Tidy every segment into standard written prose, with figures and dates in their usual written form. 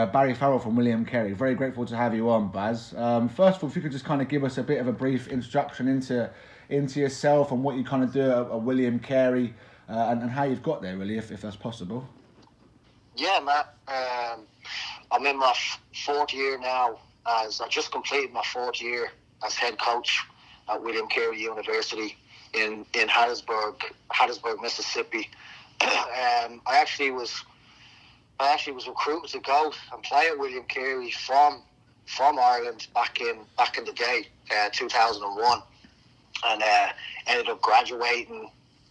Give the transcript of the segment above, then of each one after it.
Barry Farrell from William Carey. Very grateful to have you on, Baz. First of all, if you could just kind of give us a bit of a brief introduction into yourself and what you kind of do at William Carey and how you've got there, really, if that's possible. Yeah, Matt. I'm in my fourth year now. As I just completed my fourth year as head coach at William Carey University in Hattiesburg, Mississippi. I actually was recruited to go and play at William Carey from Ireland back in the day, 2001, and ended up graduating,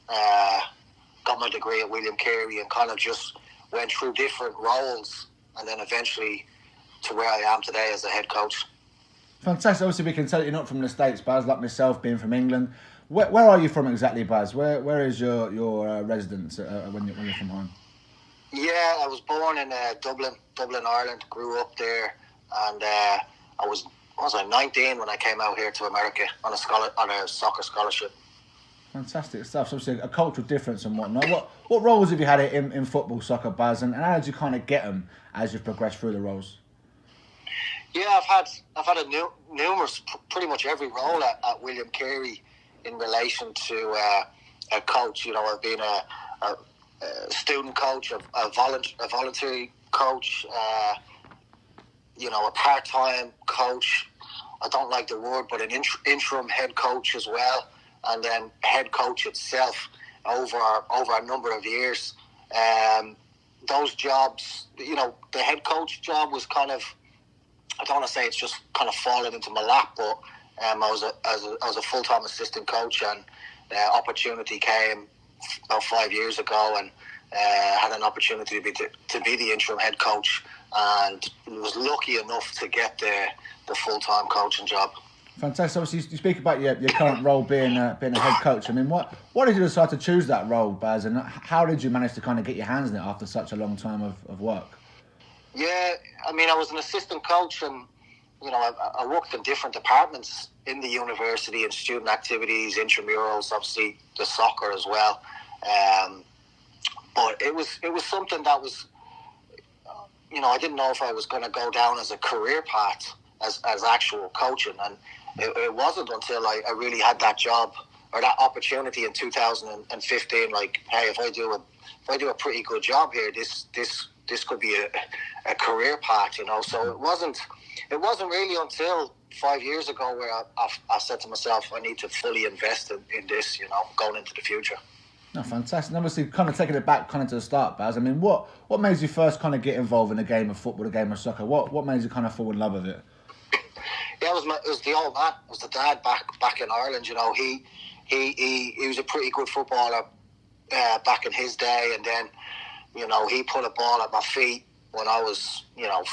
got my degree at William Carey, and kind of just went through different roles, and then eventually to where I am today as a head coach. Fantastic. Obviously, we can tell you're not from the States, Baz, like myself, being from England. Where are you from exactly, Baz? Where is your residence when you're from home? Yeah, I was born in Dublin, Ireland. Grew up there, and I was 19 when I came out here to America on a soccer scholarship. Fantastic stuff. So obviously a cultural difference and whatnot. What roles have you had in football, soccer, Baz, and how did you kind of get them as you've progressed through the roles? Yeah, I've had numerous, pretty much every role at William Carey in relation to a coach. You know, I've been a student coach, a voluntary coach, a part-time coach. I don't like the word, but an interim head coach as well, and then head coach itself over a number of years. Those jobs, the head coach job was kind of, I don't want to say it's just kind of fallen into my lap, but I was a full-time assistant coach, and the opportunity came about 5 years ago, and had an opportunity to be the interim head coach, and was lucky enough to get the full-time coaching job. Fantastic. Obviously, you speak about your current role being a head coach. I mean, what did you decide to choose that role, Baz, and how did you manage to kind of get your hands in it after such a long time of work? Yeah, I mean, I was an assistant coach, and I worked in different departments in the university, in student activities, intramurals, obviously the soccer as well. But it was something that was, I didn't know if I was going to go down as a career path as actual coaching, and it wasn't until I really had that job or that opportunity in 2015. Like, hey, if I do a pretty good job here, this could be a career path, So it wasn't really until 5 years ago where I said to myself, I need to fully invest in this, going into the future. Oh, fantastic. And obviously, kind of taking it back kind of to the start, Baz, I mean, what made you first kind of get involved in a game of football, a game of soccer? What made you kind of fall in love with it? Yeah, it was the old man. It was the dad back in Ireland. He was a pretty good footballer back in his day, and then he put a ball at my feet when I was 3 or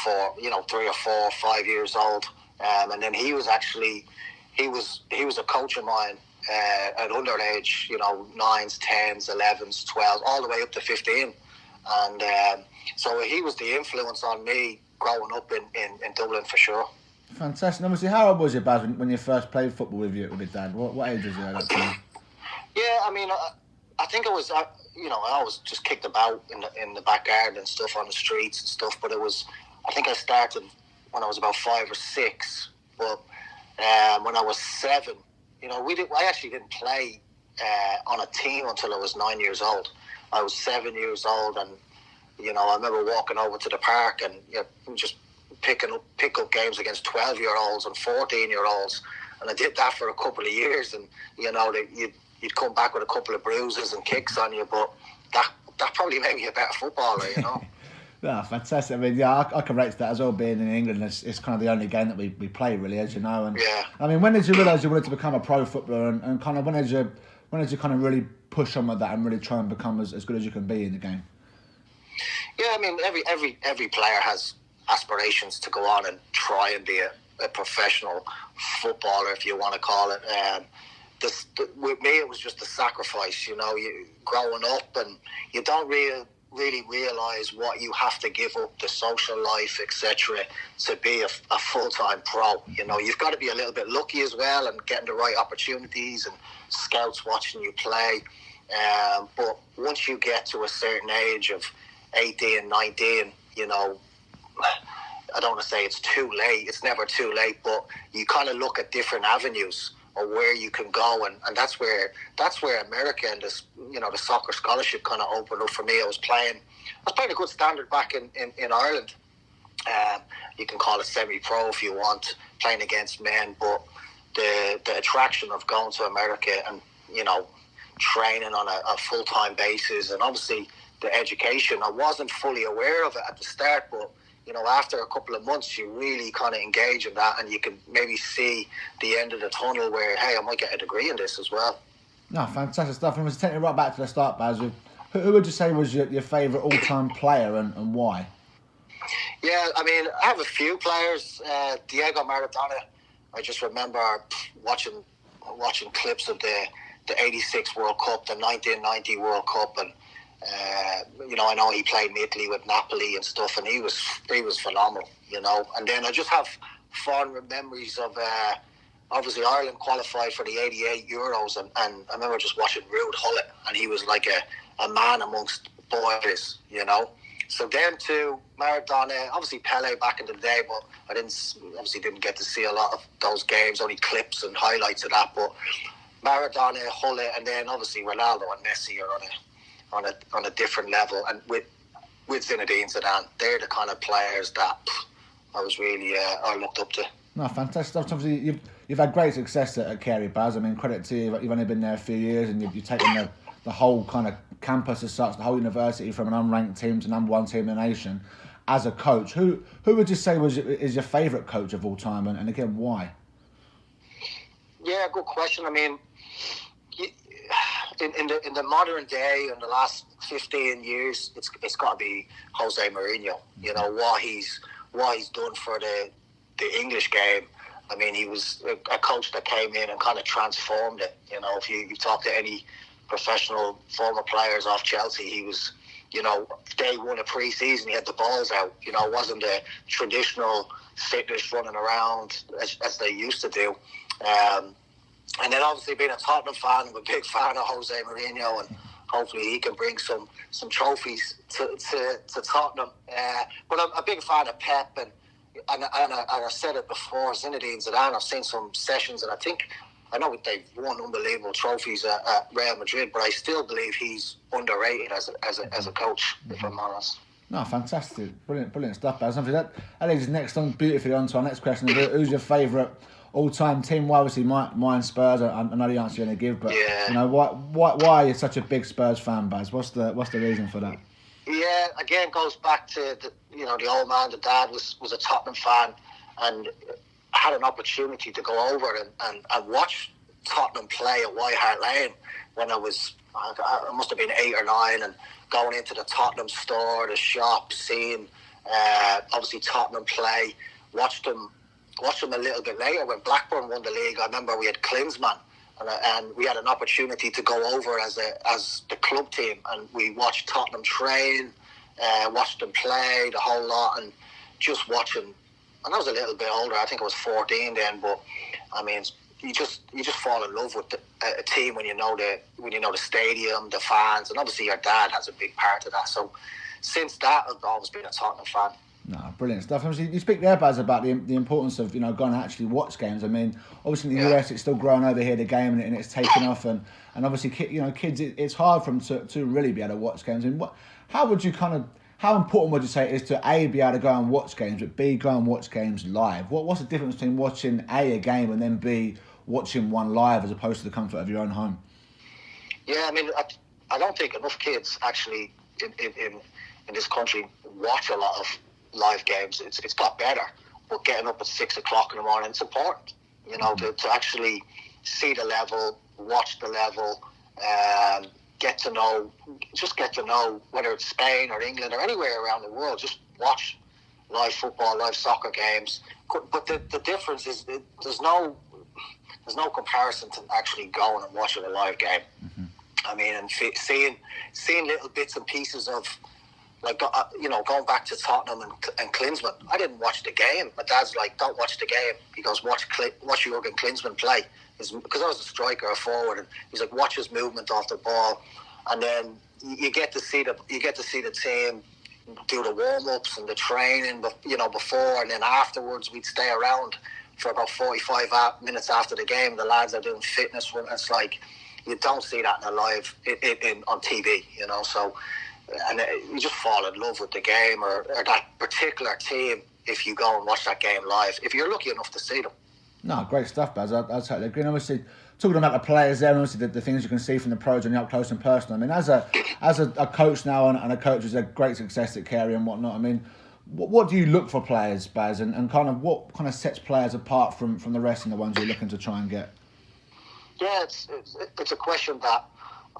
4 or 5 years old, and then he was a coach of mine at underage, 9s, 10s, 11s, 12s, all the way up to 15, and so he was the influence on me growing up in Dublin for sure. Fantastic. Obviously, how old was you, Baz, when you first played football with your dad? What age was you at that time? Yeah, I mean, I think I was, I always just kicked about in the back garden and stuff, on the streets and stuff. But I think I started when I was about 5 or 6. But when I was 7, I actually didn't play on a team until I was 9 years old. I was 7 years old, and I remember walking over to the park and just pick up games against 12-year-olds and 14-year-olds, and I did that for a couple of years, and you'd come back with a couple of bruises and kicks on you, but that probably made me a better footballer, Yeah, fantastic. I mean, yeah, I can relate to that as well. Being in England, it's kind of the only game that we play, really, as you know. And yeah. I mean, when did you realise you wanted to become a pro footballer, and kind of when did you kind of really push on with that and really try and become as good as you can be in the game? Yeah, I mean, every player has aspirations to go on and try and be a professional footballer, if you want to call it. With me, it was just a sacrifice. You growing up, and you don't really realise what you have to give up, the social life, etc., to be a full-time pro. You've got to be a little bit lucky as well, and getting the right opportunities and scouts watching you play. But once you get to a certain age of 18, 19, I don't want to say it's too late. It's never too late, but you kind of look at different avenues or where you can go, and that's where America and this, the soccer scholarship kind of opened up for me. I was playing a good standard back in Ireland. You can call it semi-pro if you want, playing against men, but the attraction of going to America and training on a full-time basis, and obviously the education, I wasn't fully aware of it at the start, but after a couple of months, you really kind of engage in that, and you can maybe see the end of the tunnel where, hey, I might get a degree in this as well. No, fantastic stuff. And we'll take it right back to the start, Baz. Who would you say was your favourite all-time player and why? Yeah, I mean, I have a few players. Diego Maradona. I just remember watching clips of the '86 World Cup, the 1990 World Cup, and I know he played in Italy with Napoli and stuff, and he was phenomenal, And then I just have fond memories of obviously Ireland qualified for the '88 Euros, and I remember just watching Ruud Gullit, and he was like a man amongst boys, So then to Maradona, obviously Pele back in the day, but I didn't get to see a lot of those games, only clips and highlights of that. But Maradona, Gullit, and then obviously Ronaldo and Messi are on a different level, and with Zinedine Zidane, they're the kind of players that I was really I looked up to. No, fantastic stuff. Obviously, you've had great success at Carey, Baz. I mean, credit to you. You've only been there a few years, and you've taken the whole kind of campus as such, the whole university, from an unranked team to number one team in the nation. As a coach, who would you say is your favourite coach of all time, and again, why? Yeah, good question. I mean, in the modern day, in the last 15 years, it's got to be Jose Mourinho. What he's done for the English game. I mean, he was a coach that came in and kind of transformed it. If you talk to any professional former players off Chelsea, he was, day one of pre-season, he had the balls out. It wasn't the traditional fitness running around as they used to do. And then obviously being a Tottenham fan, I'm a big fan of Jose Mourinho, and hopefully he can bring some trophies to Tottenham. But I'm a big fan of Pep, and I said it before, Zinedine Zidane. I've seen some sessions, and I know they've won unbelievable trophies at Real Madrid, but I still believe he's underrated as a coach, if I'm honest. No, fantastic, brilliant stuff, Baz. That leads next on beautifully on to our next question. Who's your favourite all-time team? Well, obviously mine Spurs. I know the answer you're going to give, but yeah. Why are you such a big Spurs fan, Baz? What's the reason for that? Yeah, again, goes back to the old man. The dad was a Tottenham fan, and had an opportunity to go over and watch Tottenham play at White Hart Lane when I must have been 8 or 9, and going into the Tottenham store, the shop, seeing obviously Tottenham play. Watched them a little bit later when Blackburn won the league. I remember we had Klinsmann, and we had an opportunity to go over as the club team, and we watched Tottenham train, watched them play, the whole lot, and just watching. And I was a little bit older. I think I was 14 then, but I mean, you just fall in love with a team when you know the stadium, the fans, and obviously your dad has a big part of that. So since that, I've always been a Tottenham fan. No, brilliant stuff. Obviously, you speak there, Baz, about the importance of going and actually watch games. I mean, obviously in the US, it's still growing over here, the game, and it's taken off, and obviously kids, it's hard for them to really be able to watch games. And how important would you say it is to A, be able to go and watch games, but B, go and watch games live? What's the difference between watching a game and then B, watching one live as opposed to the comfort of your own home? Yeah, I mean, I don't think enough kids actually in this country watch a lot of live games. It's got better, but getting up at 6 o'clock in the morning, it's important, to actually see the level, watch the level, get to know whether it's Spain or England or anywhere around the world. Just watch live football, live soccer games. But the difference is there's no comparison to actually going and watching a live game. Mm-hmm. I mean, and seeing little bits and pieces of, like, going back to Tottenham and Klinsmann. I didn't watch the game. My dad's like, don't watch the game. He goes, watch Jurgen Klinsmann play. Because I was a striker, a forward, and he's like, watch his movement off the ball, and then you get to see the team. do the warm-ups and the training, but before and then afterwards, we'd stay around for about 45 minutes after the game. The lads are doing fitness. It's like you don't see that in a live on TV, So, and you just fall in love with the game or that particular team if you go and watch that game live, if you're lucky enough to see them. No, great stuff, Baz. I totally agree. And obviously, talking about the players there, and obviously the things you can see from the pros and the up close and personal. I mean, as a coach now and a coach who's had great success at Carey and whatnot, I mean, what do you look for players, Baz, and kind of what kind of sets players apart from the rest and the ones you're looking to try and get? Yeah, it's a question that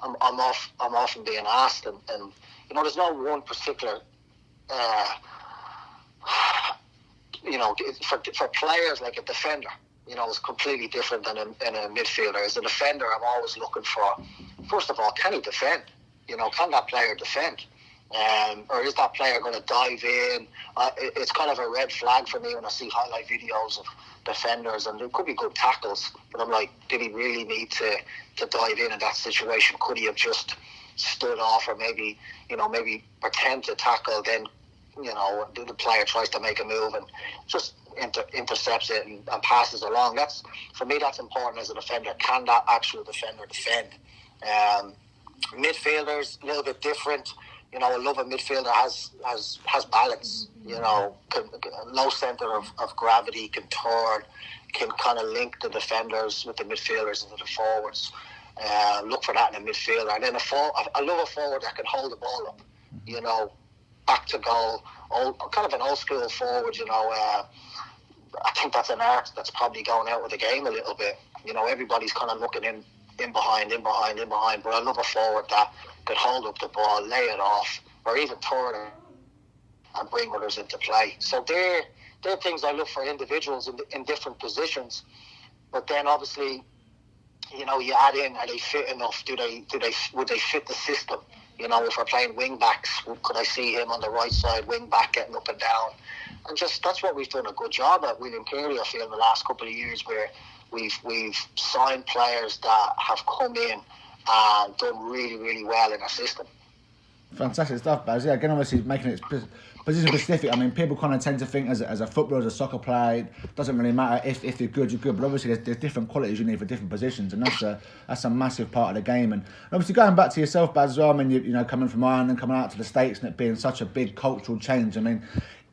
I'm often being asked, and there's no one particular. For players like a defender, is completely different than a midfielder. As a defender, I'm always looking for, first of all, can he defend? Can that player defend? Or is that player going to dive in? It's kind of a red flag for me when I see highlight videos of defenders, and there could be good tackles, but I'm like, did he really need to dive in that situation? Could he have just stood off, or maybe pretend to tackle, then the player tries to make a move and just intercepts it and passes along? That's, for me, that's important as a defender. Can that actual defender defend? Midfielders, a little bit different. I love a midfielder has balance. Low centre of gravity, can turn, can kind of link the defenders with the midfielders and the forwards. Look for that in a midfielder. And then I love a forward that can hold the ball up, back to goal. Kind of an old school forward, I think that's an art that's probably going out with the game a little bit. Everybody's kind of looking in behind, but I love a forward that could hold up the ball, lay it off, or even turn it and bring others into play. So they're things I look for individuals in different positions. But then obviously, you add in, are they fit enough? Would they fit the system? If we're playing wing backs, could I see him on the right side, wing back, getting up and down? And just that's what we've done a good job at William Carey, I feel, in the last couple of years, where we've signed players that have come in and done really, really well in our system. Fantastic stuff, Baz. Yeah, again, obviously making it position specific. I mean, people kind of tend to think as a footballer, as a soccer player, it doesn't really matter if you're good, you're good. But obviously, there's different qualities you need for different positions, and that's a massive part of the game. And obviously, going back to yourself, Baz, as well. I mean, coming from Ireland and coming out to the States, and it being such a big cultural change. I mean,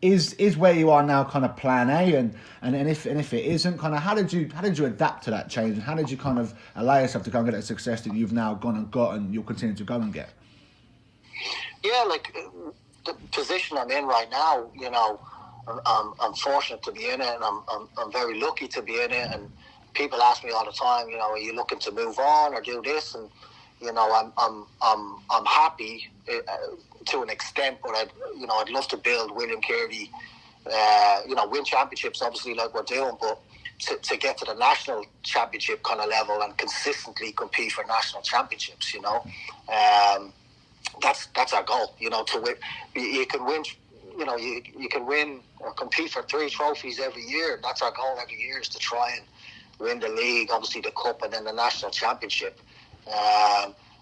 is where you are now kind of plan A, and if it isn't, kind of how did you adapt to that change, and how did you kind of allow yourself to go and get the success that you've now gone and got, and you'll continue to go and get? Yeah, like the position I'm in right now, I'm fortunate to be in it, and I'm very lucky to be in it. And people ask me all the time, are you looking to move on or do this? And I'm happy to an extent, but I'd love to build William Carey, win championships, obviously, like we're doing, but to get to the national championship kind of level and consistently compete for national championships, that's our goal, to win. You can win, you can win or compete for 3 trophies every year. That's our goal every year, is to try and win the league, obviously the cup, and then the national championship.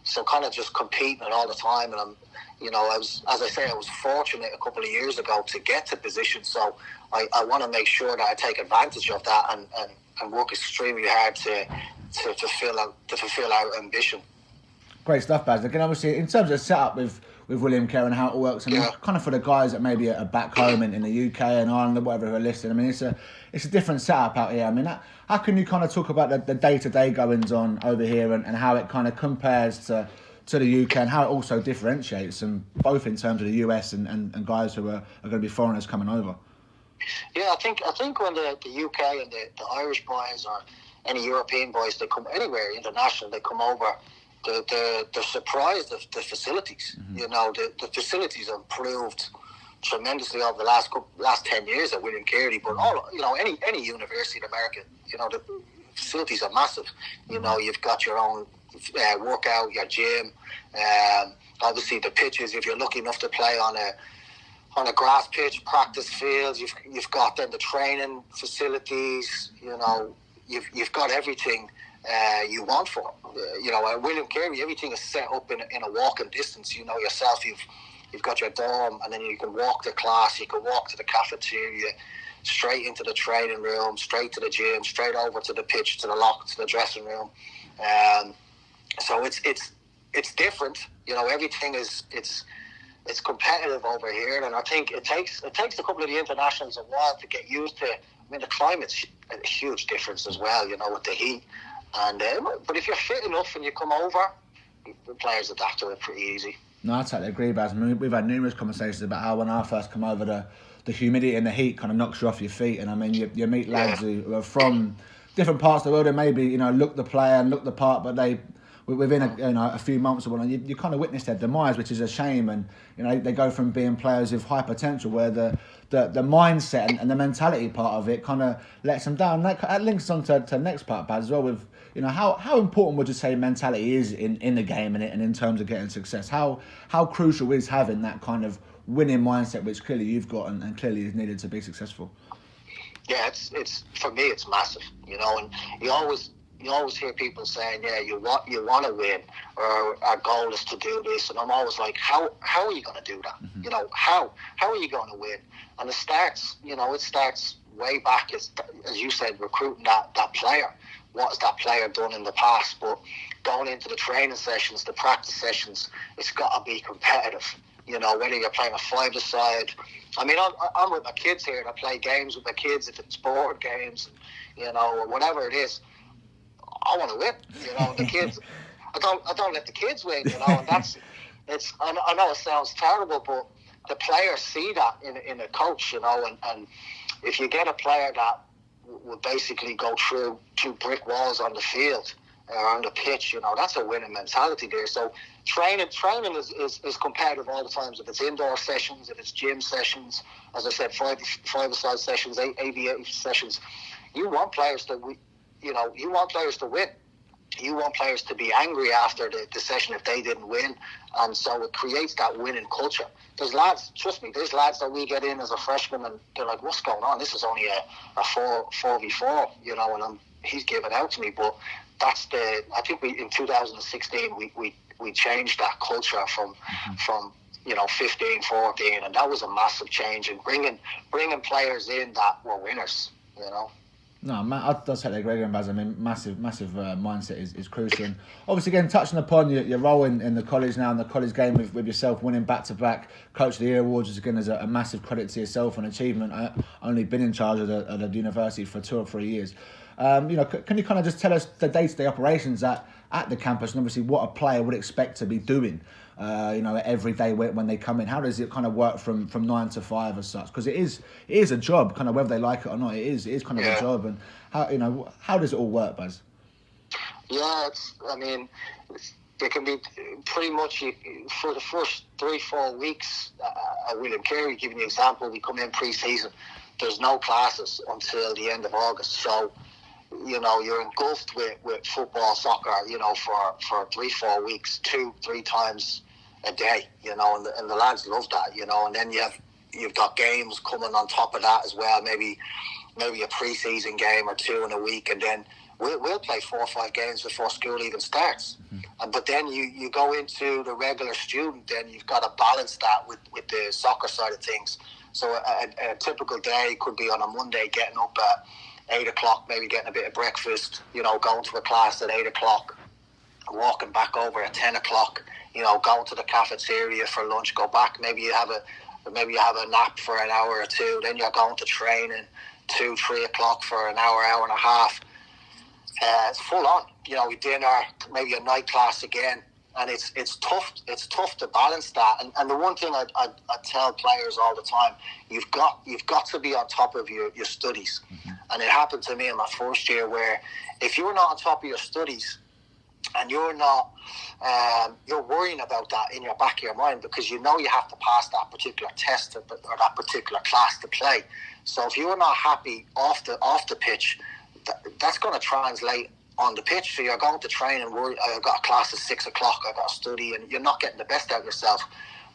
So kind of just competing all the time. And I was fortunate a couple of years ago to get to position. So I want to make sure that I take advantage of that and work extremely hard to fulfill our ambition. Great stuff, Baz. Again, obviously, in terms of setup with William Carey and how it works, I mean, kind of for the guys that maybe are back home in the UK and Ireland or whatever who are listening, I mean, it's a different setup out here. I mean, how can you kind of talk about the day-to-day goings on over here and how it kind of compares to the UK and how it also differentiates, and both in terms of the US and guys who are going to be foreigners coming over? Yeah, I think when the UK and the Irish boys or any European boys, they come anywhere international, they come over, they're surprised at the facilities. Mm-hmm. The facilities have improved tremendously over the last 10 years at William Carey, but any university in America, the facilities are massive. You've got your own workout, your gym, obviously the pitches, if you're lucky enough to play on a grass pitch, practice fields, you've got then the training facilities, you've got everything you want for it. At William Carey, everything is set up in a walking distance. Yourself, you've got your dorm, and then you can walk to class, you can walk to the cafeteria, straight into the training room, straight to the gym, straight over to the pitch, to the locker, to the dressing room. So it's different. You know, everything is it's competitive over here, and I think it takes a couple of the internationals a while to get used to. I mean, the climate's a huge difference as well, you know, with the heat. And but if you're fit enough and you come over, the players adapt to it pretty easy. No, I totally agree, Baz. I mean, we've had numerous conversations about how when I first come over, the humidity and the heat kind of knocks you off your feet. And I mean, you meet lads who are from different parts of the world and maybe, you know, look the player and look the part, but they, within a few months or whatnot, you kind of witness their demise, which is a shame. And you know, they go from being players with high potential, where the mindset and the mentality part of it kind of lets them down. That links on to the next part, Baz, as well. With, you know, how important would you say mentality is in the game and in terms of getting success? How crucial is having that kind of winning mindset, which clearly you've got and clearly is needed to be successful? Yeah, it's for me, it's massive. You know, and you always hear people saying, yeah, you want to win, or our goal is to do this, and I'm always like, how are you going to do that? Mm-hmm. You know, how are you going to win? And it starts way back, as you said, recruiting that player. What has that player done in the past? But going into the training sessions, the practice sessions, it's got to be competitive. You know, whether you're playing a five-a-side. I mean, I'm with my kids here, and I play games with my kids, if it's board games, you know, or whatever it is. I want to win, you know. The kids, I don't let the kids win, you know. And I know it sounds terrible, but the players see that in a coach, you know. And if you get a player that will basically go through two brick walls on the field or on the pitch, you know, that's a winning mentality there. So training is competitive all the time. If it's indoor sessions, if it's gym sessions, as I said, five-a-side sessions, AVA sessions, you want players to win. You know, you want players to win. You want players to be angry after the session if they didn't win. And so it creates that winning culture. There's lads, trust me, there's lads that we get in as a freshman and they're like, what's going on? This is only a 4v4, you know, and he's giving out to me. But that's I think in 2016, we changed that culture from you know, 15, 14, and that was a massive change, and bringing players in that were winners, you know. No, I totally agree with Baz. I mean, massive mindset is crucial. And obviously, again, touching upon your role in the college now, and the college game with yourself winning back-to-back Coach of the Year awards, which again is a massive credit to yourself and achievement. I've only been in charge of the university for 2 or 3 years. You know, can you kind of just tell us the day-to-day operations at the campus, and obviously what a player would expect to be doing, you know, every day when they come in? How does it kind of work from 9 to 5 as such? Because it is a job, kind of whether they like it or not. It is kind of a job. And how does it all work, Baz? Yeah, it can be pretty much for the first 3-4 weeks. At William Carey, giving you an example, we come in pre-season. There's no classes until the end of August, so you know, you're engulfed with football, soccer, you know, for 3-4 weeks, 2-3 times a day, you know, and the lads love that, you know. And then you've got games coming on top of that as well, maybe a pre-season game or 2 in a week, and then we'll play 4 or 5 games before school even starts. Mm-hmm. But then you go into the regular student, then you've got to balance that with the soccer side of things. So a typical day could be on a Monday, getting up at 8 o'clock, maybe getting a bit of breakfast, you know, going to a class at 8 o'clock, walking back over at 10 o'clock, you know, going to the cafeteria for lunch, go back, maybe you have a nap for an hour or 2, then you're going to training 2-3 o'clock for an hour and a half. It's full on, you know, dinner, maybe a night class again, and it's tough to balance that. And the one thing I tell players all the time, you've got to be on top of your studies. Mm-hmm. And it happened to me in my first year, where if you're not on top of your studies and you're not you're worrying about that in your back of your mind, because you know you have to pass that particular test or that particular class to play. So if you're not happy off the pitch, that's going to translate on the pitch. So you're going to train and worry, I've got a class at 6 o'clock, I've got to study, and you're not getting the best out of yourself.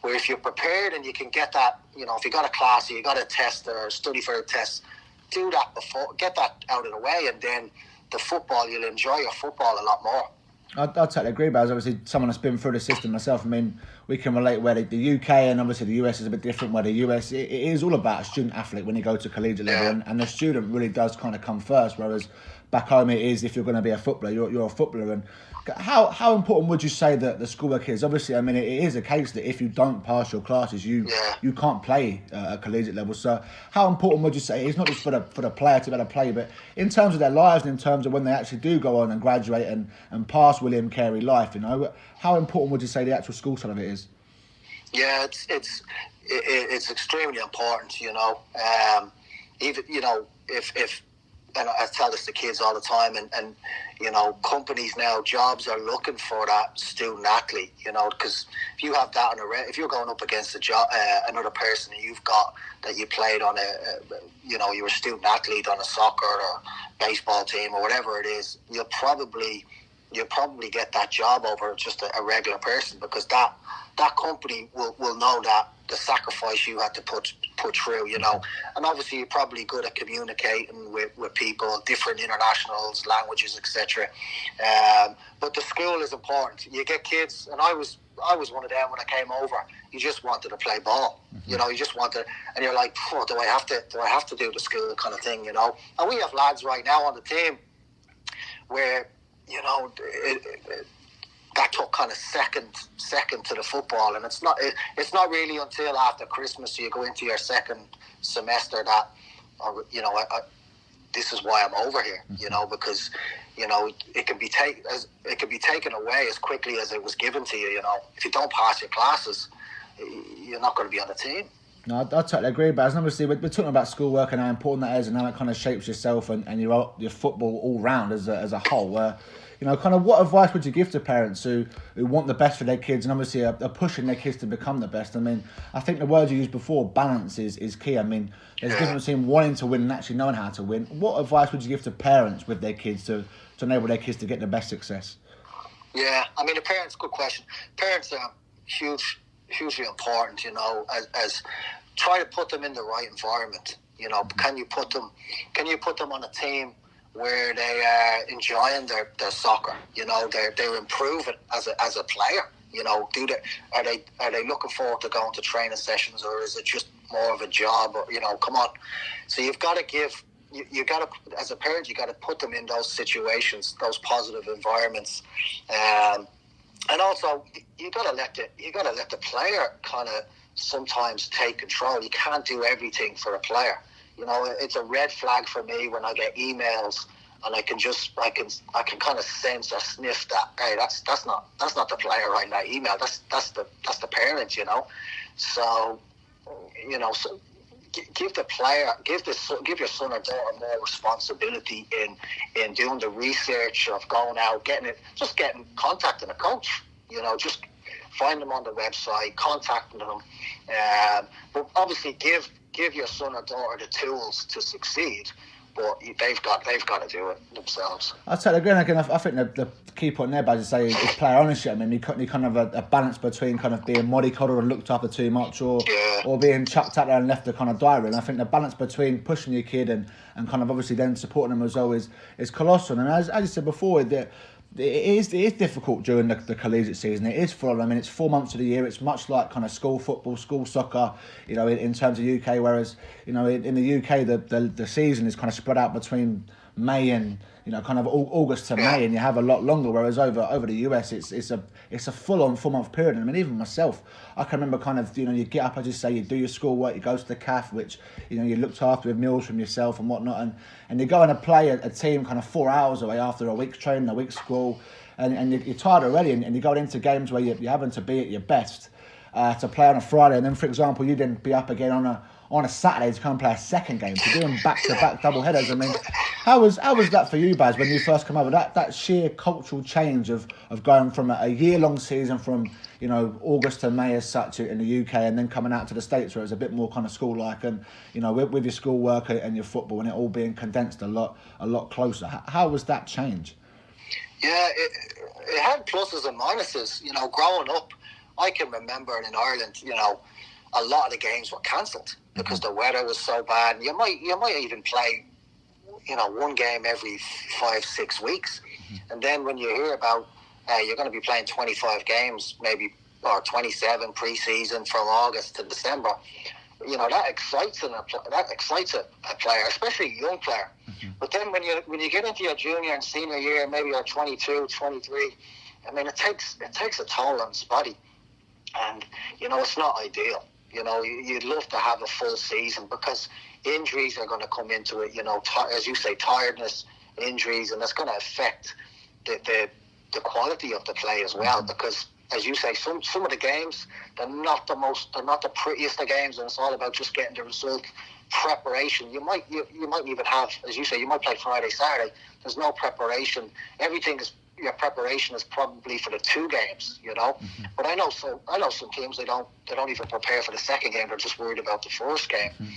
Where if you're prepared and you can get that, you know, if you got a class or you got a test or study for a test, do that before, get that out of the way, and then the football, you'll enjoy your football a lot more. I totally agree, Baz. Obviously, someone that's been through the system myself. I mean, we can relate where the UK and obviously the US is a bit different. Where the US it is all about a student athlete when you go to collegiate level, and the student really does kind of come first. Whereas back home it is, if you're going to be a footballer, you're a footballer. And how important would you say that the schoolwork is? Obviously, I mean, it is a case that if you don't pass your classes, you can't play at collegiate level. So how important would you say it's not just for the player to be able to play, but in terms of their lives and in terms of when they actually do go on and graduate and pass William Carey life, you know, how important would you say the actual school side of it is? Yeah, it's extremely important, you know. Even, you know, if and I tell this to kids all the time, and you know, companies now, jobs are looking for that student athlete, you know, because if you have that if you're going up against another person you've got that you played on you know, you're a student athlete on a soccer or baseball team or whatever it is, you'll probably get that job over just a regular person, because that company will know that the sacrifice you had to put through, you know. And obviously you're probably good at communicating with people, different internationals, languages, etc. But the school is important. You get kids, and I was one of them when I came over. You just wanted to play ball, you know. You just wanted, and you're like, oh, do I have to do the school kind of thing, you know? And we have lads right now on the team where, you know, that took kind of second to the football, and it's not really until after Christmas you go into your second semester that, you know, this is why I'm over here, you know, because, you know, it can be taken away as quickly as it was given to you. You know, if you don't pass your classes, you're not going to be on the team. No, I totally agree, Baz. And obviously, we're talking about schoolwork and how important that is, and how it kind of shapes yourself and your football all round as a whole. You know, kind of what advice would you give to parents who want the best for their kids and obviously are pushing their kids to become the best? I mean, I think the word you used before, balance, is key. I mean, there's a difference between wanting to win and actually knowing how to win. What advice would you give to parents with their kids to enable their kids to get the best success? Yeah, I mean, the parents, good question. Parents are hugely important, you know, as try to put them in the right environment. You know, can you put them on a team where they are enjoying their soccer? You know, they're improving as a player. You know, are they looking forward to going to training sessions, or is it just more of a job? Or, you know, come on. So you've got to give. You got to, as a parent, you got to put them in those situations, those positive environments, and also you got to let the player kind of sometimes take control. You can't do everything for a player. You know, it's a red flag for me when I get emails and I can kind of sense or sniff that, hey, that's not the player writing that email. That's the parent, you know. So, you know, so give the player, give your son or daughter more responsibility in doing the research of going out, contacting a coach. You know, just find them on the website, contacting them. But obviously give your son or daughter the tools to succeed, but they've got to do it themselves. I'll tell you again, I think the key point there, Baz, is player ownership. I mean, you kind of a balance between kind of being mollycoddled and looked after too much, or being chucked out there and left to kind of die. And I think the balance between pushing your kid and kind of obviously then supporting them as well is colossal. And as you said before, it is difficult during the collegiate season. It is full. I mean, it's 4 months of the year. It's much like kind of school football, school soccer, you know, in terms of UK. Whereas, you know, in the UK, the season is kind of spread out between May and, you know, kind of August to May, and you have a lot longer. Whereas over the US, it's a full-on 4 month period. And I mean, even myself, I can remember kind of, you know, you get up, as you say, you do your schoolwork, you go to the CAF, which, you know, you're looked after with meals from yourself and whatnot, and you go and play a team kind of 4 hours away after a week's training, a week's school, and you're tired already, and you go into games where you're having to be at your best to play on a Friday, and then, for example, you then be up again on a Saturday to come and play a second game, to doing back-to-back double headers. I mean, how was that for you, Baz, when you first come over? That sheer cultural change of going from a year-long season from, you know, August to May as such in the UK, and then coming out to the States where it's a bit more kind of school-like, and, you know, with your schoolwork and your football and it all being condensed a lot closer. How was that change? Yeah, it had pluses and minuses. You know, growing up, I can remember in Ireland, you know, a lot of the games were cancelled because the weather was so bad. You might even play, you know, one game every 5-6 weeks. And then when you hear about you're going to be playing 25 games, maybe or 27 pre-season from August to December, you know, that excites a player, especially a young player. Mm-hmm. But then when you get into your junior and senior year, maybe you're 22, 23, I mean, it takes a toll on his body, and you know, it's not ideal. You know, you'd love to have a full season, because injuries are going to come into it. You know, as you say, tiredness, injuries, and that's going to affect the quality of the play as well. Mm-hmm. Because, as you say, some of the games, they're not the prettiest of games, and it's all about just getting the result. Preparation, you might even have, as you say, you might play Friday, Saturday. There's no preparation. Your preparation is probably for the 2 games, you know. Mm-hmm. But I know some teams, they don't even prepare for the second game. They're just worried about the first game. Mm-hmm.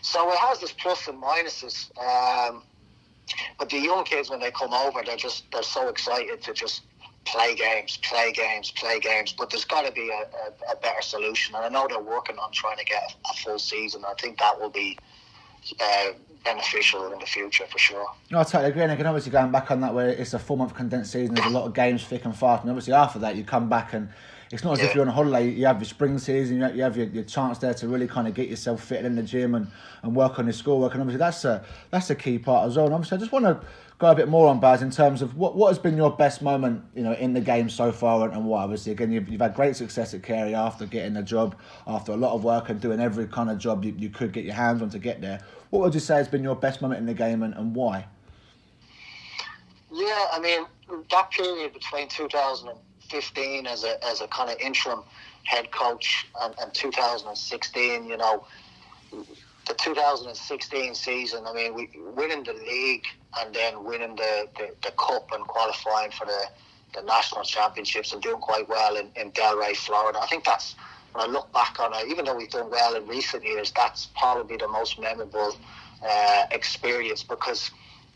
So it has its plus and minuses. But the young kids, when they come over, they're so excited to just play games. But there's got to be a better solution, and I know they're working on trying to get a full season. I think that will be beneficial in the future for sure. No, I totally agree. And again, obviously going back on that, where it's a 4-month condensed season, there's a lot of games thick and fast, and obviously after that you come back and it's not as if you're on a holiday. You have your spring season, you have your chance there to really kind of get yourself fit in the gym and work on your schoolwork, and obviously that's a key part as well. And obviously I just want to go a bit more on, Baz, in terms of what has been your best moment, you know, in the game so far, and why. Obviously, again, you've had great success at Carey after getting the job, after a lot of work and doing every kind of job you could get your hands on to get there. What would you say has been your best moment in the game, and why? Yeah, I mean, that period between 2015 as a kind of interim head coach and 2016, you know, the 2016 season, I mean, we winning the league and then winning the cup and qualifying for the national championships and doing quite well in Delray, Florida. I think that's, when I look back on it, even though we've done well in recent years, that's probably the most memorable experience, because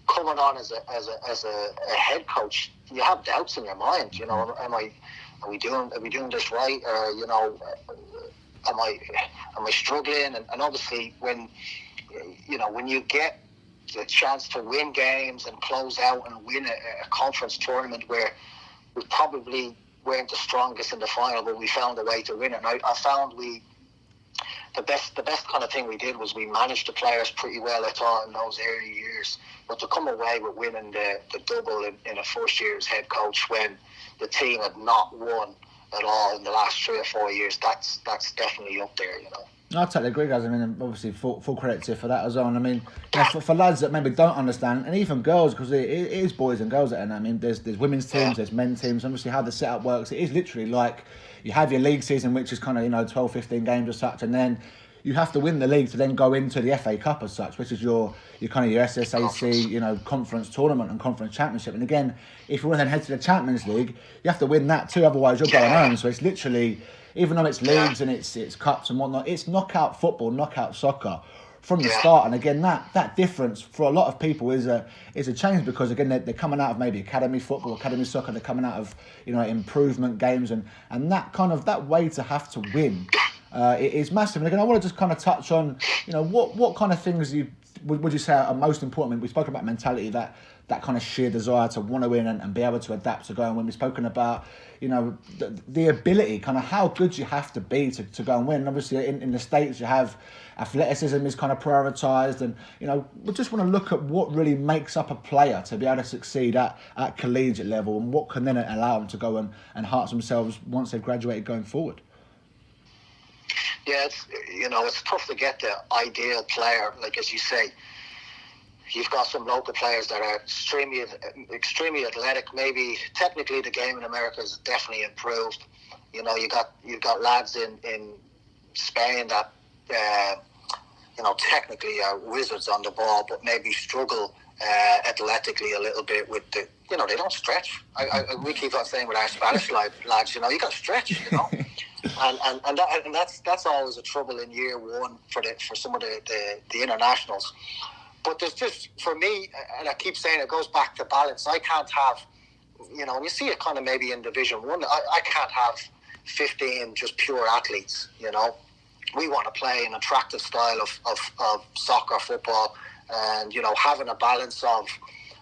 coming on as a head coach, you have doubts in your mind. You know, are we doing this right, or you know, am I struggling? And obviously, when you get the chance to win games and close out and win a conference tournament where we probably weren't the strongest in the final, but we found a way to win it. And I found the best kind of thing we did was we managed the players pretty well, I thought, in those early years. But to come away with winning the double in a first year as head coach when the team had not won at all in the last 3 or 4 years, that's definitely up there, you know. I totally agree, guys. I mean, obviously, full credit to you for that as well. And I mean, you know, for lads that maybe don't understand, and even girls, because it is boys and girls, and I mean, there's women's teams, there's men's teams. Obviously, how the setup works, it is literally like you have your league season, which is kind of, you know, 12, 15 games or such, and then you have to win the league to then go into the FA Cup as such, which is your kind of your SSAC, you know, conference tournament and conference championship. And again, if you want to then head to the Champions League, you have to win that too, otherwise you're going home. So it's literally, even though it's leagues and it's cups and whatnot, it's knockout football, knockout soccer from the start. And again, that difference for a lot of people is a change, because again, they're coming out of maybe academy football, academy soccer, they're coming out of, you know, improvement games, and that kind of, that way to have to win it is massive. And again, I want to just kind of touch on, you know, what kind of things would you say are most important? I mean, we spoke about mentality, that kind of sheer desire to want to win and be able to adapt to go and win. We've spoken about, you know, the ability, kind of how good you have to be to go and win. And obviously, in the States, you have athleticism is kind of prioritised, and you know, we just want to look at what really makes up a player to be able to succeed at collegiate level, and what can then allow them to go and enhance themselves once they've graduated going forward. Yeah, it's tough to get the ideal player. Like, as you say, you've got some local players that are extremely athletic. Maybe technically the game in America has definitely improved. You know, you've got lads in Spain that you know, technically are wizards on the ball, but maybe struggle athletically a little bit with the, you know, they don't stretch. We keep on saying with our Spanish lads, you know, you got to stretch, you know. And that's always a trouble in year one for some of the internationals. But there's just, for me, and I keep saying it goes back to balance. I can't have, you know, and you see it kind of maybe in Division 1, I can't have 15 just pure athletes, you know. We want to play an attractive style of soccer, football, and, you know, having a balance of,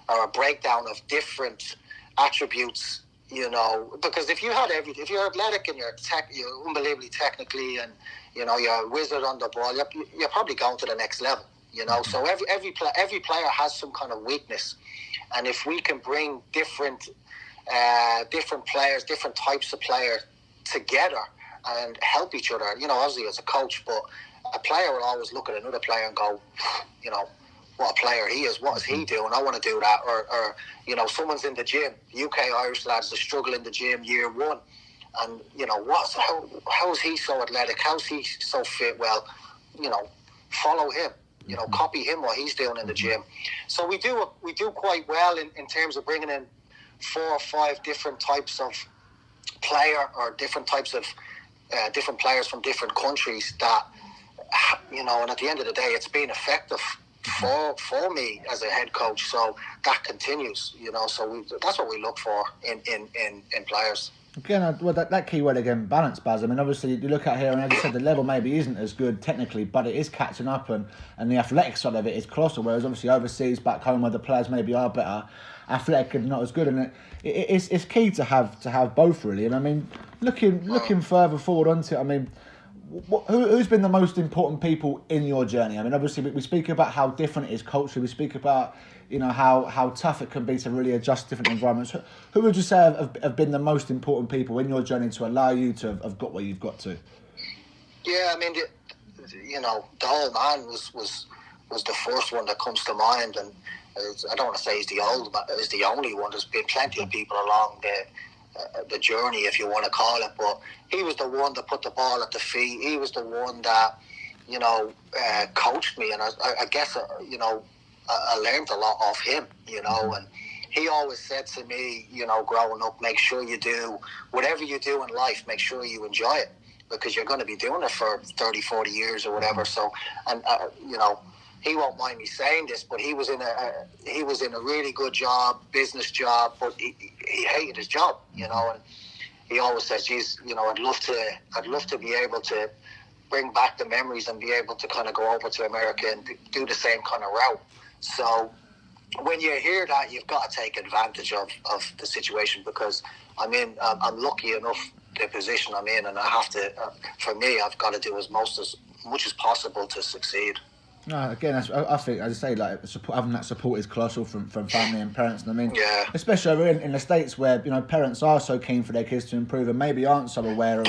or a breakdown of different attributes You know, because if you're athletic and you're unbelievably technically, and you know you're a wizard on the ball, you're probably going to the next level. You know, so every player has some kind of weakness, and if we can bring different players, different types of players together and help each other, you know, obviously as a coach, but a player will always look at another player and go, you know, what a player he is, what is he doing? I want to do that. Or you know, someone's in the gym, UK Irish lads, they struggle in the gym year one, and you know, how is he so athletic? How's he so fit? Well, you know, follow him. You know, copy him what he's doing in the gym. So we do quite well in terms of bringing in 4 or 5 different types of player, or different types of different players from different countries that, you know, and at the end of the day, it's been effective for me as a head coach. So that continues, you know, so that's what we look for in players. Again, well, that key word again, balance, Baz. I mean, obviously, you look at here, and as you said, the level maybe isn't as good technically, but it is catching up, and the athletic side of it is colossal, whereas obviously overseas, back home, where the players maybe are better, athletic and not as good, and it's key to have both, really. And I mean, looking further forward onto it, I mean, who's been the most important people in your journey? I mean, obviously, we speak about how different it is culturally, we speak about, you know, how tough it can be to really adjust different environments. Who would you say have been the most important people in your journey to allow you to have got where you've got to? Yeah, I mean, you know, the old man was the first one that comes to mind, and I don't want to say he's the only one. There's been plenty of people along the journey, if you want to call it, but he was the one that put the ball at the feet. He was the one that, you know, coached me, and I guess, you know, I learned a lot off him, you know, and he always said to me, you know, growing up, make sure you do whatever you do in life, make sure you enjoy it, because you're going to be doing it for 30, 40 years or whatever. So, and you know, he won't mind me saying this, but he was in a really good business job, but he hated his job, you know, and he always says, geez, you know, I'd love to be able to bring back the memories and be able to kind of go over to America and do the same kind of route. So when you hear that, you've got to take advantage of the situation, because I'm lucky enough the position I'm in, and I have to, for me, I've got to do as much as possible to succeed. No, again, I think, as I say, like having that support is colossal from family and parents. And I mean, especially over in the States, where, you know, parents are so keen for their kids to improve and maybe aren't so aware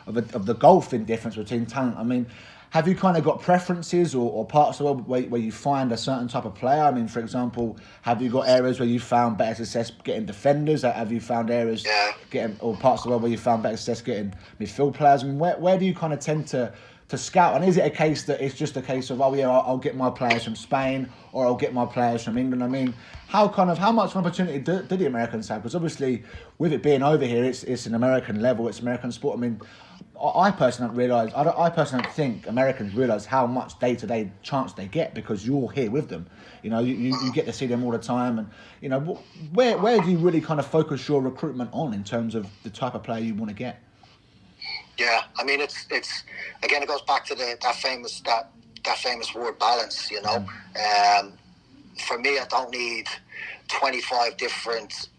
of the golfing difference between talent. I mean, have you kind of got preferences or parts of the world where you find a certain type of player? I mean, for example, have you got areas where you found better success getting defenders? Have you found areas or parts of the world where you found better success getting midfield players? I mean, where do you kind of tend to scout? And is it a case that it's just a case of, oh yeah, I'll get my players from Spain or I'll get my players from England? I mean, how much of an opportunity do the Americans have? Because obviously, with it being over here, it's an American level, it's American sport. I mean, I personally don't think Americans realise how much day-to-day chance they get, because you're here with them. You know, you get to see them all the time, and you know, where do you really kind of focus your recruitment on in terms of the type of player you want to get? Yeah, I mean, it's again, it goes back to that famous word, balance. You know, for me, I don't need 25 different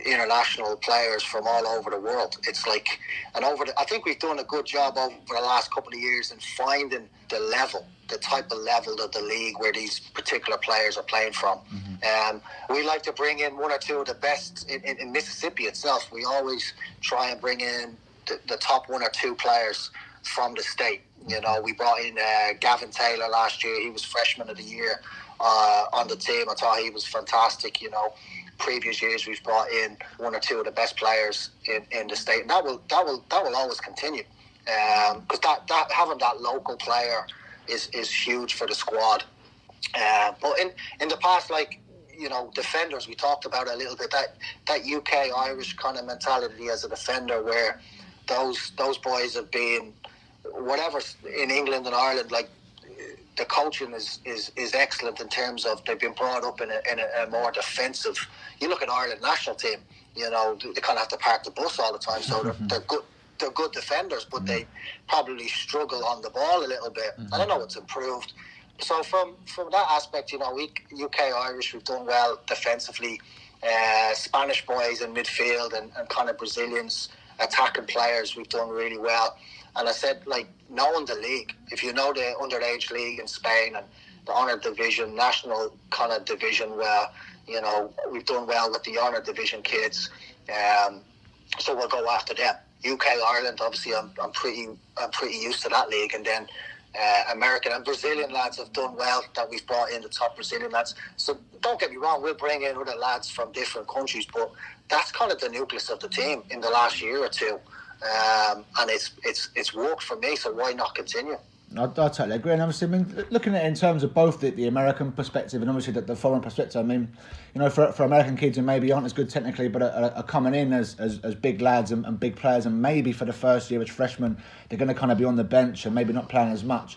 international players from all over the world. It's like, I think we've done a good job over the last couple of years in finding the type of level of the league where these particular players are playing from. We like to bring in 1 or 2 of the best in Mississippi itself. We always try and bring in the top 1 or 2 players from the state. You know, we brought in Gavin Taylor last year. He was freshman of the year on the team. I thought he was fantastic. You know, previous years we've brought in 1 or 2 of the best players in the state, and that will always continue, because that having that local player is huge for the squad. But in the past, like, you know, defenders, we talked about a little bit, that UK Irish kind of mentality as a defender, where those boys have been, whatever, in England and Ireland, like, the coaching is excellent in terms of they've been brought up in a more defensive. You look at Ireland national team, you know, they kind of have to park the bus all the time, so they're good defenders, but they probably struggle on the ball a little bit. And I know it's improved. So from that aspect, you know, UK Irish, we've done well defensively. Spanish boys in midfield and kind of Brazilians attacking players. We've done really well. And I said, like, knowing the league, if you know the underage league in Spain and the honour division, national kind of division, where, you know, we've done well with the honour division kids. So we'll go after them. UK, Ireland, obviously, I'm pretty used to that league, and then American and Brazilian lads have done well that we've brought in, the top Brazilian lads. So don't get me wrong, we'll bring in other lads from different countries, but that's kind of the nucleus of the team in the last year or two, and it's worked for me. So why not continue? I totally agree, and obviously, I mean, looking at it in terms of both the American perspective and obviously the foreign perspective. I mean, you know, for American kids who maybe aren't as good technically, but are coming in as big lads and big players, and maybe for the first year as freshmen, they're going to kind of be on the bench and maybe not playing as much.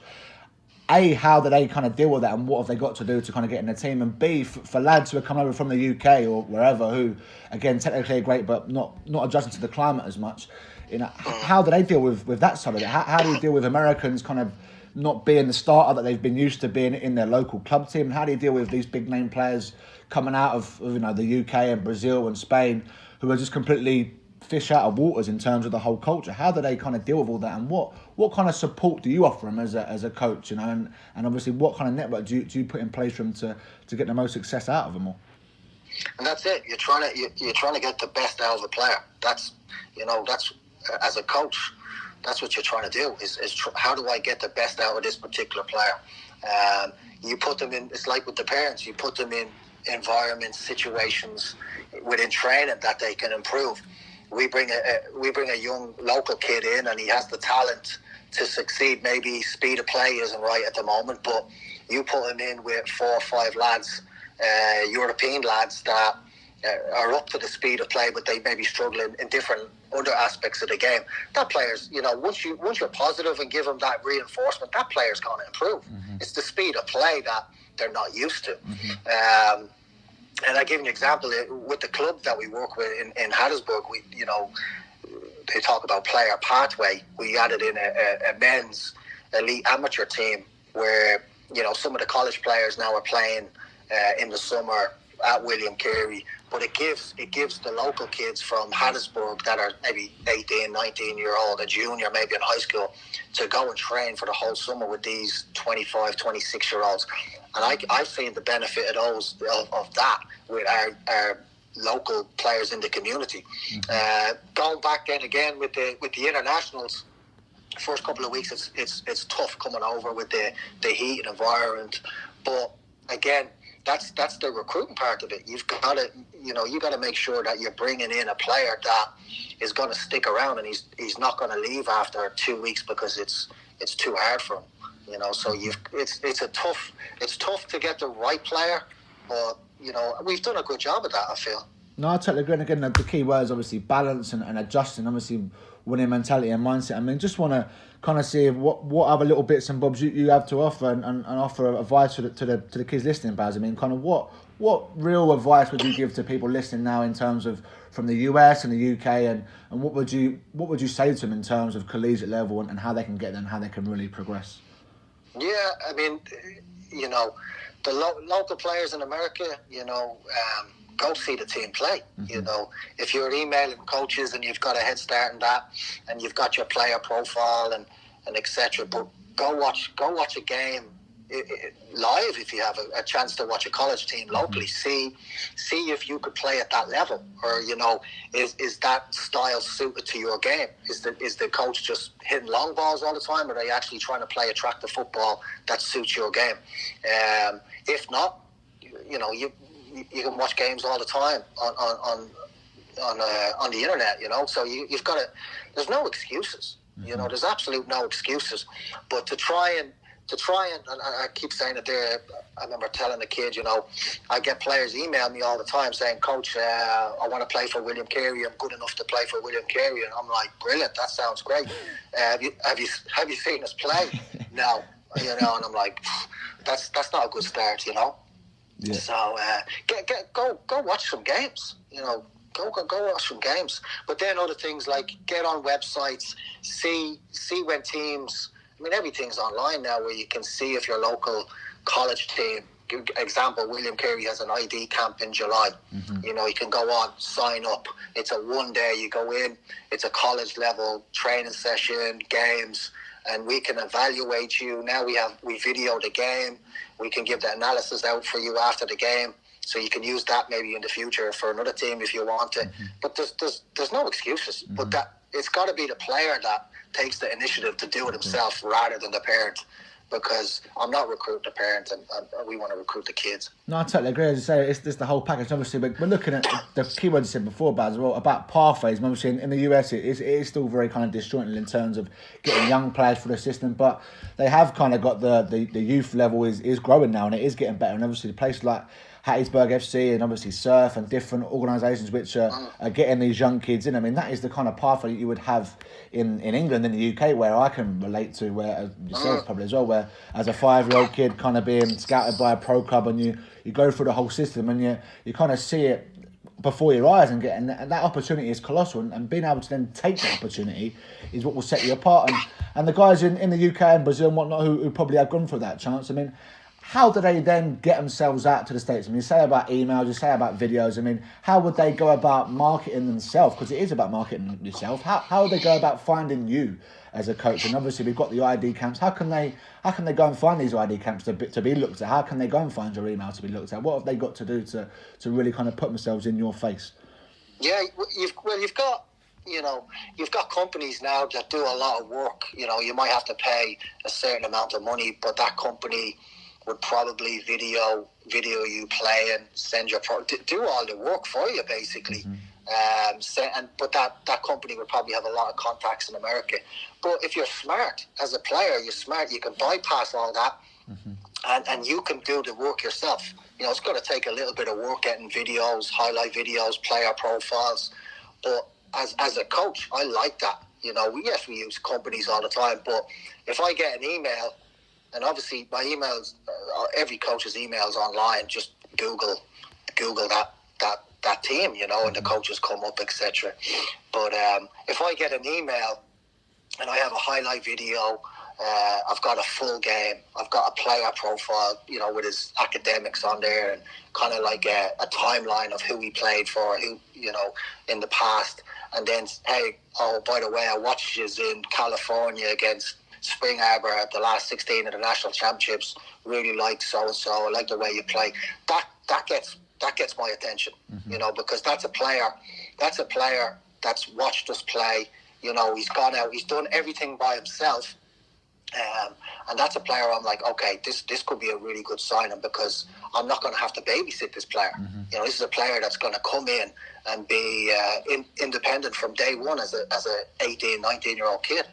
A, how do they kind of deal with that, and what have they got to do to kind of get in the team? And B, for lads who are coming over from the UK or wherever, who again technically are great but not adjusting to the climate as much. You know, how do they deal with that side of it? How do you deal with Americans kind of not being the starter that they've been used to being in their local club team? How do you deal with these big name players coming out of, you know, the UK and Brazil and Spain, who are just completely fish out of waters in terms of the whole culture? How do they kind of deal with all that, and what kind of support do you offer them as a coach, you know, and obviously what kind of network do you put in place for them to get the most success out of them all? And that's it. You're trying to get the best out of a player. That's as a coach, that's what you're trying to do. Is how do I get the best out of this particular player? You put them in. It's like with the parents. You put them in environments, situations within training that they can improve. We bring a young local kid in, and he has the talent to succeed. Maybe speed of play isn't right at the moment, but you put him in with 4 or 5 lads, European lads that are up to the speed of play, but they may be struggling in different other aspects of the game. That player's, you know, once you're positive and give them that reinforcement, that player's going to improve. Mm-hmm. It's the speed of play that they're not used to. Mm-hmm. And I give you an example with the club that we work with in Hattiesburg. We, you know, they talk about player pathway. We added in a men's elite amateur team where, you know, some of the college players now are playing in the summer at William Carey, but it gives the local kids from Hattiesburg that are maybe 18, 19-year-old, a junior maybe in high school, to go and train for the whole summer with these 25, 26-year-olds. And I've seen the benefit of that with our local players in the community. Mm-hmm. Going back then again with the internationals, first couple of weeks it's tough coming over with the heat and environment, but again, that's the recruiting part of it. You've got to make sure that you're bringing in a player that is going to stick around, and he's not going to leave after 2 weeks because it's too hard for him. You know, so it's tough to get the right player, but you know, we've done a good job of that, I feel. No, I totally agree. And again, the key word is obviously balance and adjusting, obviously winning mentality and mindset. I mean, just want to kind of see what other little bits and bobs you have to offer and offer advice to the kids listening, Baz. I mean, kind of what real advice would you give to people listening now in terms of from the US and the UK, and what would you say to them in terms of collegiate level and how they can get there and how they can really progress? Yeah, I mean, you know, the local players in America, you know, go see the team play. Mm-hmm. You know, if you're emailing coaches and you've got a head start in that, and you've got your player profile and etc., but go watch a game live if you have a chance to watch a college team locally. See if you could play at that level, or you know, is that style suited to your game? Is the coach just hitting long balls all the time, or are they actually trying to play attractive football that suits your game? If not, you know, you can watch games all the time on the internet, you know. So you've got to. There's no excuses. Mm-hmm. You know, there's absolute no excuses. But to try and I keep saying it there. I remember telling the kid, you know, I get players email me all the time saying, "Coach, I want to play for William Carey. I'm good enough to play for William Carey." And I'm like, "Brilliant! That sounds great. Have you seen us play?" No, you know. And I'm like, that's not a good start, you know. Yeah. So go watch some games, you know. Go watch some games. But then other things like get on websites, see when teams. I mean, everything's online now where you can see if your local college team example, William Carey has an ID camp in July. You know, you can go on, sign up. It's a 1 day. You go in. It's a college level training session, games, and we can evaluate you. Now we video the game. We can give the analysis out for you after the game, so you can use that maybe in the future for another team if you want to. But there's no excuses. But that it's got to be the player that takes the initiative to do it himself rather than the parent. Because I'm not recruiting the parent, and we want to recruit the kids. No, I totally agree. As you say, it's the whole package. Obviously, but we're looking at the keywords you said before, Baz, as well, about pathways. And obviously, in the US, it is still very kind of disjointed in terms of getting young players for the system. But they have kind of got the youth level is growing now, and it is getting better. And obviously, places like Hattiesburg FC and obviously Surf and different organisations which are getting these young kids in. I mean, that is the kind of pathway you would have in England, in the UK, where I can relate to, where yourself probably as well, where as a 5-year-old kid kind of being scouted by a pro club, and you go through the whole system and you kind of see it before your eyes and getting that opportunity is colossal, and being able to then take that opportunity is what will set you apart. And the guys in the UK and Brazil and whatnot who probably have gone through that chance, I mean, how do they then get themselves out to the States? I mean, you say about emails, you say about videos. I mean, how would they go about marketing themselves? Because it is about marketing yourself. How would they go about finding you as a coach? And obviously, we've got the ID camps. How can they go and find these ID camps to be looked at? How can they go and find your email to be looked at? What have they got to do to really kind of put themselves in your face? Yeah, you've got companies now that do a lot of work. You know, you might have to pay a certain amount of money, but that company would probably video you playing, send your do all the work for you basically. But that company would probably have a lot of contacts in America. But if you're smart as a player, you can bypass all that, and you can do the work yourself. You know, it's going to take a little bit of work getting videos, highlight videos, player profiles. But as a coach, I like that. You know, we use companies all the time, but if I get an email, and obviously my emails, every coach's emails online, just Google that team, you know, and the coaches come up, etc. But if I get an email and I have a highlight video, I've got a full game, I've got a player profile, you know, with his academics on there, and kind of like a timeline of who he played for, who, you know, in the past. And then, hey, oh, by the way, I watched you in California against Spring Arbor at the last 16 of the national championships. Really like so-and-so. I like the way you play. That gets my attention, you know, because that's a player that's watched us play. You know, he's gone out, he's done everything by himself. And that's a player I'm like, okay, this could be a really good signing, because I'm not going to have to babysit this player. You know, this is a player that's going to come in and be independent from day one as a 18, 19-year-old kid.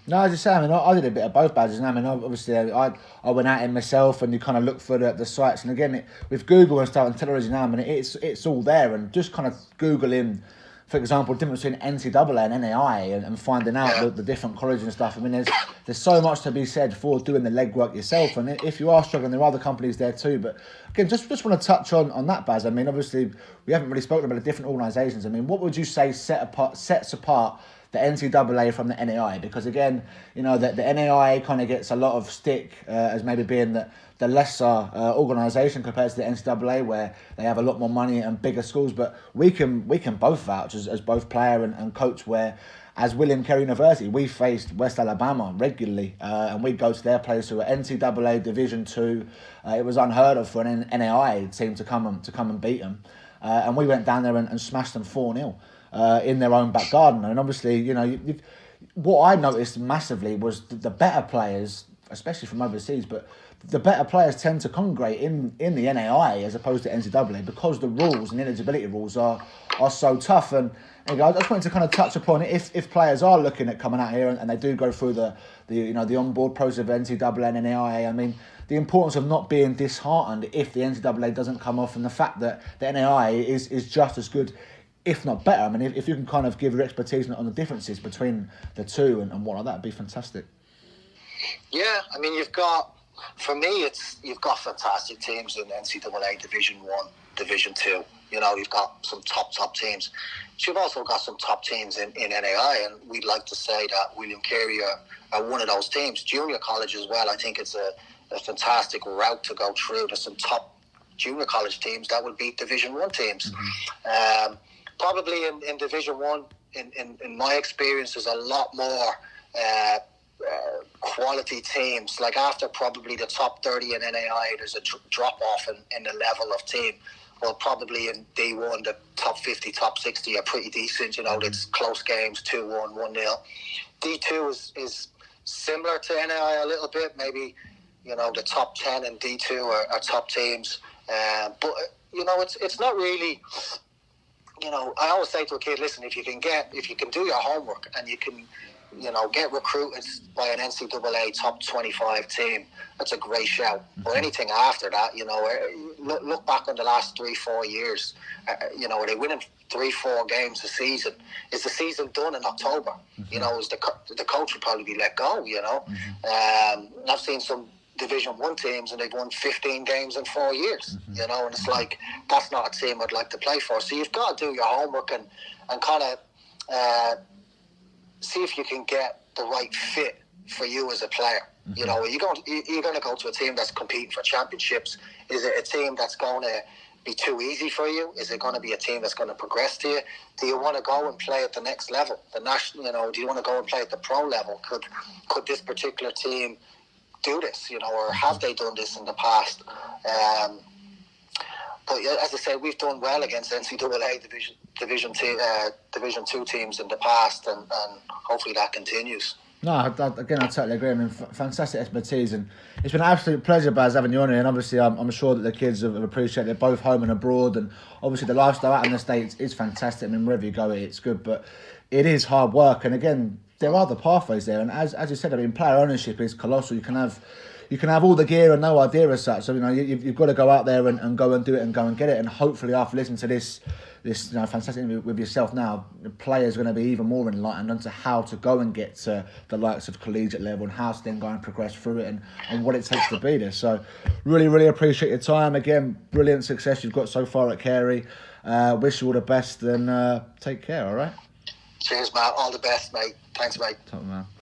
No, as I say, I mean, I did a bit of both badges. I mean, obviously, I went out in myself, and you kind of look for the sites. And again, with Google and stuff and television now, I mean, it's all there. And just kind of Googling, for example, the difference between NCAA and NAIA, and finding out the different colleges and stuff. I mean, there's so much to be said for doing the legwork yourself. And if you are struggling, there are other companies there too. But again, just want to touch on that, Baz. I mean, obviously, we haven't really spoken about the different organisations. I mean, what would you say sets apart the NCAA from the NAIA? Because again, you know, the NAIA kind of gets a lot of stick as maybe being the lesser organisation compared to the NCAA, where they have a lot more money and bigger schools. But we can both vouch as both player and coach, where as William Carey University, we faced West Alabama regularly, and we'd go to their players who were NCAA Division II. It was unheard of for an NAIA team to come and beat them, and we went down there and smashed them 4-0. In their own back garden. And obviously, you know, what I noticed massively was the better players, especially from overseas, but the better players tend to congregate in the NAIA as opposed to NCAA, because the rules and eligibility rules are so tough. And I just wanted to kind of touch upon it, if players are looking at coming out here and they do go through the onboard process of NCAA and NAIA. I mean, the importance of not being disheartened if the NCAA doesn't come off, and the fact that the NAIA is just as good, if not better. I mean, if you can kind of give your expertise on the differences between the two and whatnot, that'd be fantastic. Yeah, I mean, you've got fantastic teams in NCAA Division 1, Division 2. You know, you've got some top teams. But you've also got some top teams in NAIA, and we'd like to say that William Carey are one of those teams. Junior college as well, I think it's a a fantastic route to go through. There's some top junior college teams that would beat Division 1 teams. Probably in Division 1, in my experience, there's a lot more quality teams. Like after probably the top 30 in NAIA, there's a drop off in the level of team. Well, probably in D1, the top 50, top 60 are pretty decent. You know, it's close games, 2-1, 1-0. D2 is similar to NAIA a little bit. Maybe, you know, the top 10 in D2 are top teams. But, you know, it's not really... You know, I always say to a kid, listen, if you can do your homework and you can, you know, get recruited by an NCAA top 25 team, that's a great shout. But anything after that, you know, look back on the last 3-4 years, you know, are they winning 3-4 games a season? Is the season done in October? You know, is the coach would probably be let go, you know? I've seen some Division 1 teams and they've won 15 games in 4 years, you know, and it's like, that's not a team I'd like to play for. So you've got to do your homework and kind of see if you can get the right fit for you as a player. You know, you're going to go to a team that's competing for championships. Is it a team that's going to be too easy for you? Is it going to be a team that's going to progress to you? Do you want to go and play at the next level, the national? You know, do you want to go and play at the pro level? Could this particular team do this, you know, or have they done this in the past? But as I said, we've done well against NCAA Division 2 teams in the past, and hopefully that continues. No, again, I totally agree. I mean, fantastic expertise, and it's been an absolute pleasure, Baz, having you on here. And obviously, I'm sure that the kids have appreciated it, both home and abroad. And obviously, the lifestyle out in the States is fantastic. I mean, wherever you go, it's good, but it is hard work. And again, there are the pathways there. And as you said, I mean, player ownership is colossal. You can have all the gear and no idea as such. So, you know, you've got to go out there and go and do it and go and get it. And hopefully, after listening to this you know, fantastic interview with yourself now, the players are going to be even more enlightened onto how to go and get to the likes of collegiate level and how to then go and progress through it and what it takes to be there. So really, really appreciate your time. Again, brilliant success you've got so far at Carey. Wish you all the best and take care, all right? Cheers, Matt. All the best, mate. Thanks, mate. Top man.